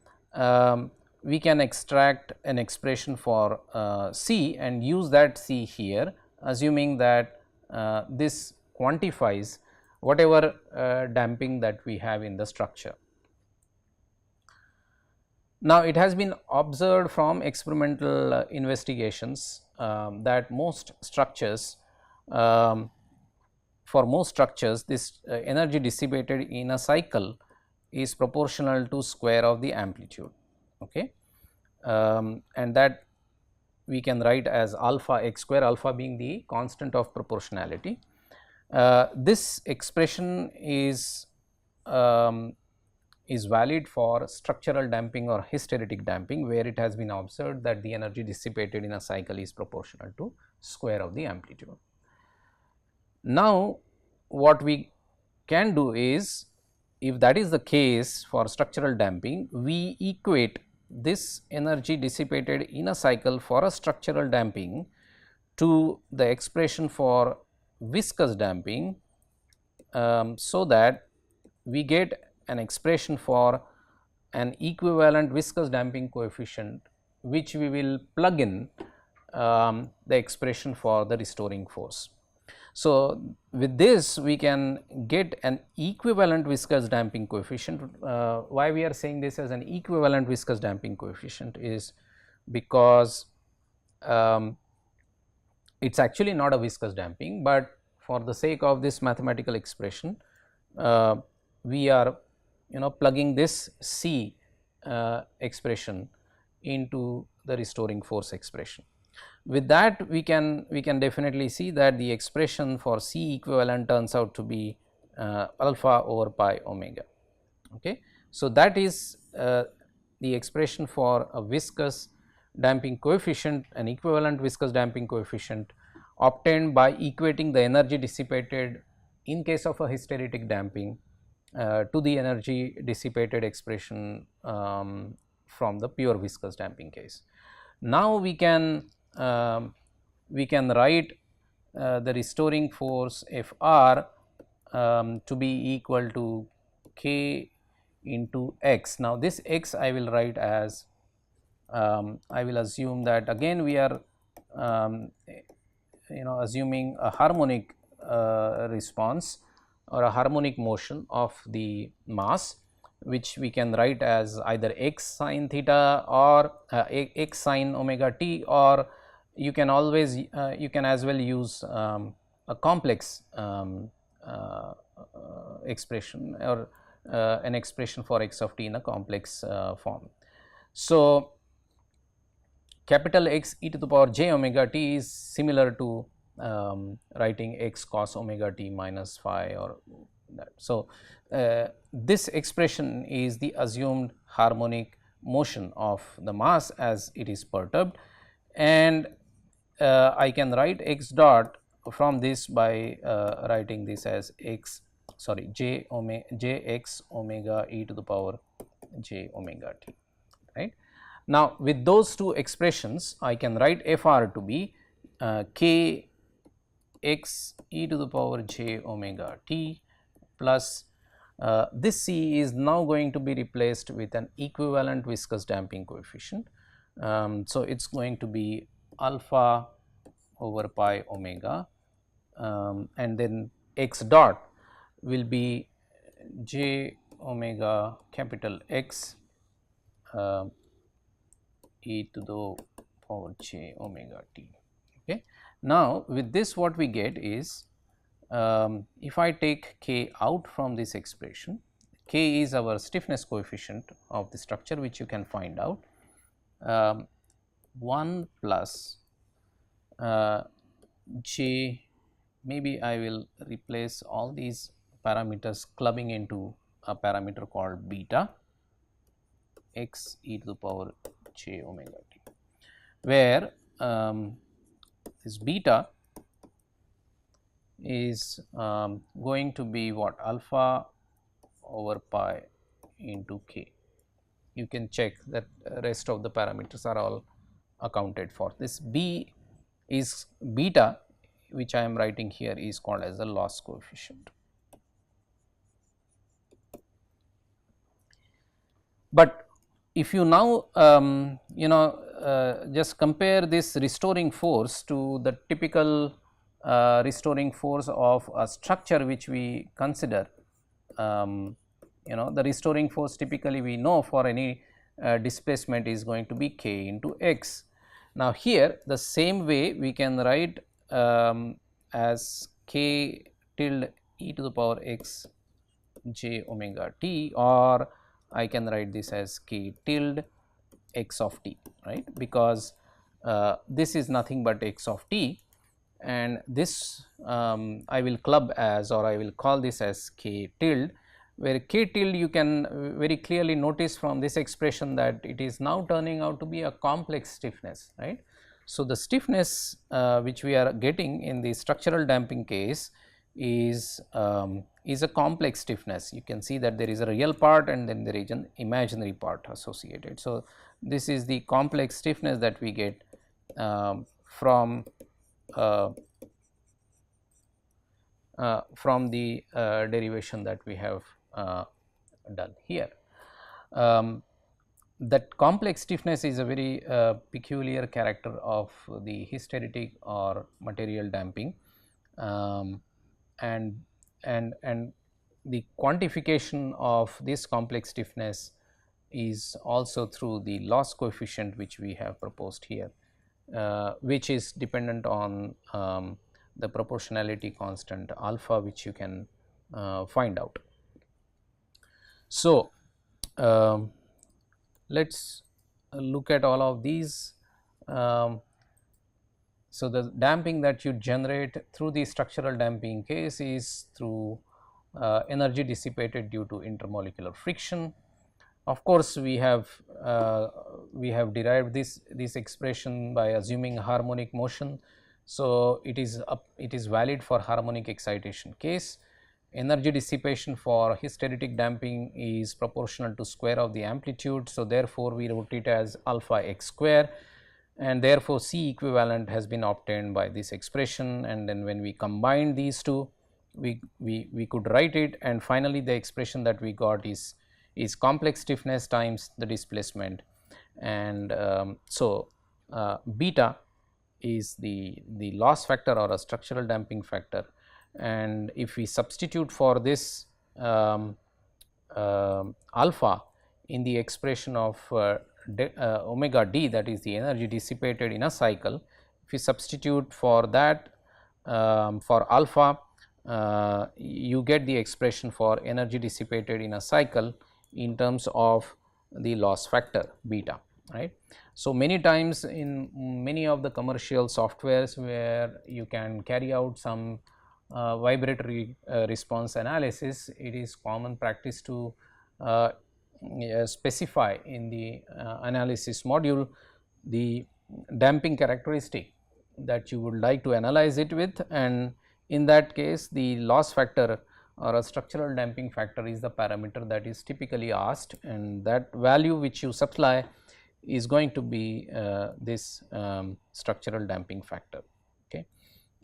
we can extract an expression for C and use that C here, assuming that this quantifies whatever damping that we have in the structure. Now, it has been observed from experimental investigations that most structures, um, for most structures, this energy dissipated in a cycle is proportional to square of the amplitude, okay. And that we can write as alpha x square, alpha being the constant of proportionality. This expression is valid for structural damping or hysteretic damping, where it has been observed that the energy dissipated in a cycle is proportional to square of the amplitude. Now, what we can do is, if that is the case for structural damping, we equate this energy dissipated in a cycle for a structural damping to the expression for viscous damping, so that we get an expression for an equivalent viscous damping coefficient, which we will plug in the expression for the restoring force. So, with this we can get an equivalent viscous damping coefficient. Why we are saying this as an equivalent viscous damping coefficient is because it is actually not a viscous damping, but for the sake of this mathematical expression, we are plugging this C expression into the restoring force expression. With that, we can definitely see that the expression for C equivalent turns out to be alpha over pi omega. Okay. So, that is the expression for a viscous damping coefficient, an equivalent viscous damping coefficient obtained by equating the energy dissipated in case of a hysteretic damping to the energy dissipated expression from the pure viscous damping case. Now, we can write the restoring force Fr to be equal to K into x. Now, this x I will write as, I will assume that again we are assuming a harmonic response or a harmonic motion of the mass, which we can write as either x sin theta or x sin omega t, or you can always you can as well use a complex expression, or an expression for x of t in a complex form. So, capital X e to the power j omega t is similar to writing x cos omega t minus phi or that. So, this expression is the assumed harmonic motion of the mass as it is perturbed, and I can write x dot from this by writing this as j x omega e to the power j omega t, right. Now, with those two expressions, I can write Fr to be k x e to the power j omega t plus this C is now going to be replaced with an equivalent viscous damping coefficient. So, it is going to be alpha over pi omega, and then x dot will be j omega capital X e to the power j omega t. Okay. Now, with this what we get is, if I take k out from this expression, k is our stiffness coefficient of the structure, which you can find out, 1 plus j, maybe I will replace all these parameters clubbing into a parameter called beta x e to the power j omega t, where this beta is going to be what, alpha over pi into k. You can check that rest of the parameters are all accounted for. This b is beta, which I am writing here, is called as the loss coefficient. But if you now just compare this restoring force to the typical restoring force of a structure which we consider, the restoring force typically we know for any displacement is going to be k into x. Now, here the same way we can write as k tilde e to the power x j omega t, or I can write this as k tilde x of t, right, because this is nothing but x of t, and this I will club as, or I will call this as k tilde, where k tilde you can very clearly notice from this expression that it is now turning out to be a complex stiffness, right. So, the stiffness which we are getting in the structural damping case is a complex stiffness. You can see that there is a real part and then there is an imaginary part associated. So, this is the complex stiffness that we get from the derivation that we have done here. That complex stiffness is a very peculiar character of the hysteretic or material damping, and the quantification of this complex stiffness is also through the loss coefficient which we have proposed here, which is dependent on the proportionality constant alpha, which you can find out. So, let us look at all of these. So, the damping that you generate through the structural damping case is through energy dissipated due to intermolecular friction. Of course, we have derived this expression by assuming harmonic motion. So, it is valid for harmonic excitation case. Energy dissipation for hysteretic damping is proportional to square of the amplitude. So, therefore, we wrote it as alpha x square, and therefore, C equivalent has been obtained by this expression, and then when we combine these two, we could write it, and finally, the expression that we got is complex stiffness times the displacement, and so beta is the loss factor or a structural damping factor, and if we substitute for this alpha in the expression of omega d, that is the energy dissipated in a cycle, if we substitute for that for alpha, you get the expression for energy dissipated in a cycle in terms of the loss factor beta, right. So, many times in many of the commercial softwares where you can carry out some vibratory response analysis, it is common practice to specify in the analysis module the damping characteristic that you would like to analyze it with, and in that case the loss factor or a structural damping factor is the parameter that is typically asked, and that value which you supply is going to be this structural damping factor, okay,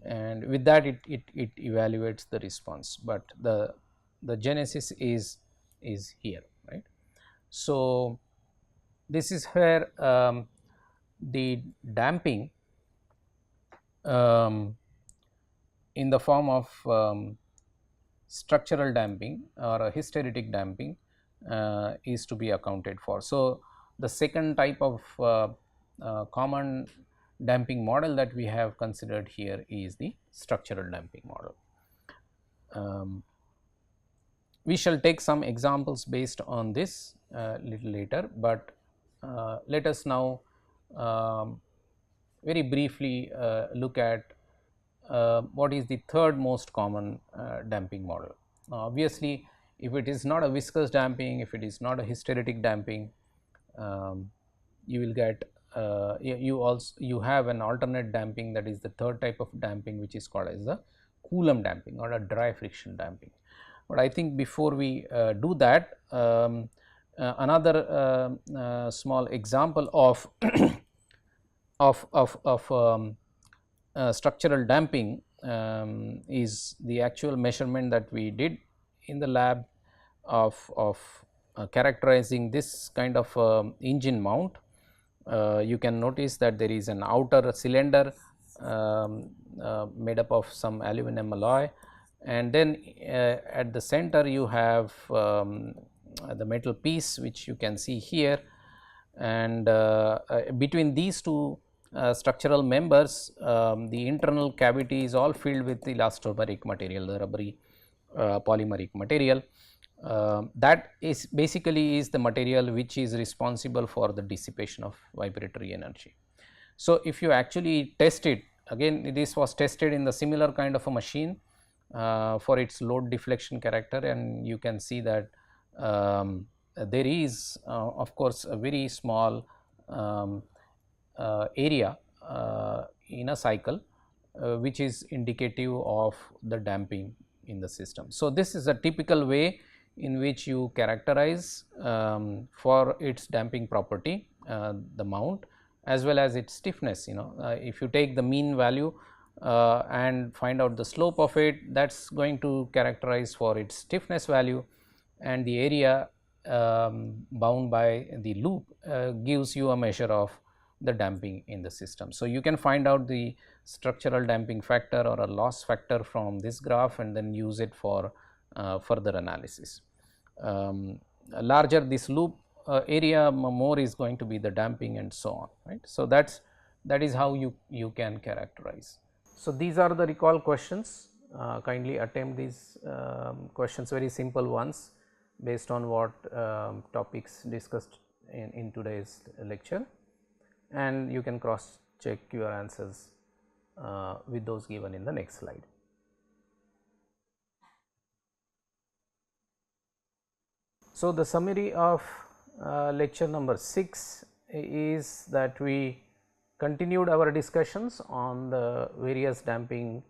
and with that it evaluates the response, but the genesis is here, right. So, this is where the damping in the form of structural damping or a hysteretic damping is to be accounted for. So, the second type of common damping model that we have considered here is the structural damping model. We shall take some examples based on this little later, but let us now very briefly look at what is the third most common damping model. Now, obviously, if it is not a viscous damping, if it is not a hysteretic damping, you will get you have an alternate damping, that is the third type of damping, which is called as the Coulomb damping or a dry friction damping. But I think before we do that, another small example of structural damping is the actual measurement that we did in the lab of characterizing this kind of engine mount. You can notice that there is an outer cylinder made up of some aluminum alloy, and then at the center you have the metal piece, which you can see here, and between these two structural members, the internal cavity is all filled with elastomeric material, the rubbery polymeric material. That is basically is the material which is responsible for the dissipation of vibratory energy. So, if you actually test it, again this was tested in the similar kind of a machine for its load deflection character, and you can see that there is of course a very small um, area in a cycle which is indicative of the damping in the system. So, this is a typical way in which you characterize for its damping property the mount as well as its stiffness. If you take the mean value and find out the slope of it, that is going to characterize for its stiffness value, and the area bound by the loop gives you a measure of the damping in the system. So, you can find out the structural damping factor or a loss factor from this graph and then use it for further analysis. Larger this loop area, more is going to be the damping and so on, right. So, that is how you can characterize. So, these are the recall questions. Kindly attempt these questions, very simple ones based on what topics discussed in today's lecture, and you can cross check your answers with those given in the next slide. So, the summary of lecture number 6 is that we continued our discussions on the various damping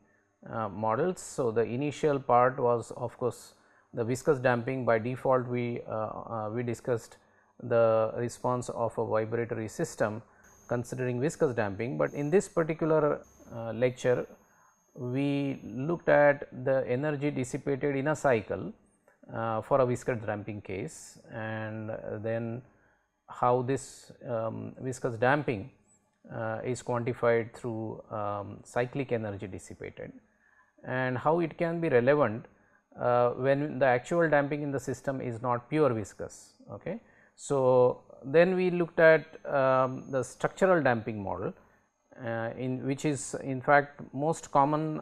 models. So, the initial part was of course the viscous damping. By default we discussed the response of a vibratory system considering viscous damping, but in this particular lecture we looked at the energy dissipated in a cycle for a viscous damping case, and then how this viscous damping is quantified through cyclic energy dissipated, and how it can be relevant when the actual damping in the system is not pure viscous. Okay. So, then we looked at the structural damping model in which is in fact most common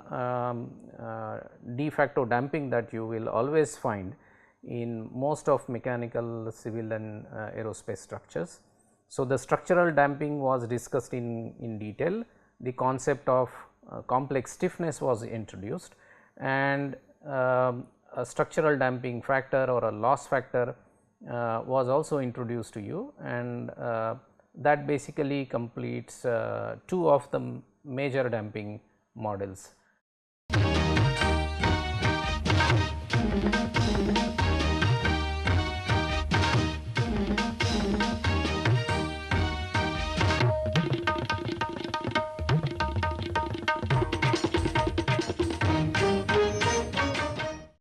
de facto damping that you will always find in most of mechanical, civil and aerospace structures. So, the structural damping was discussed in detail, the concept of complex stiffness was introduced, and a structural damping factor or a loss factor was also introduced to you, and that basically completes two of the major damping models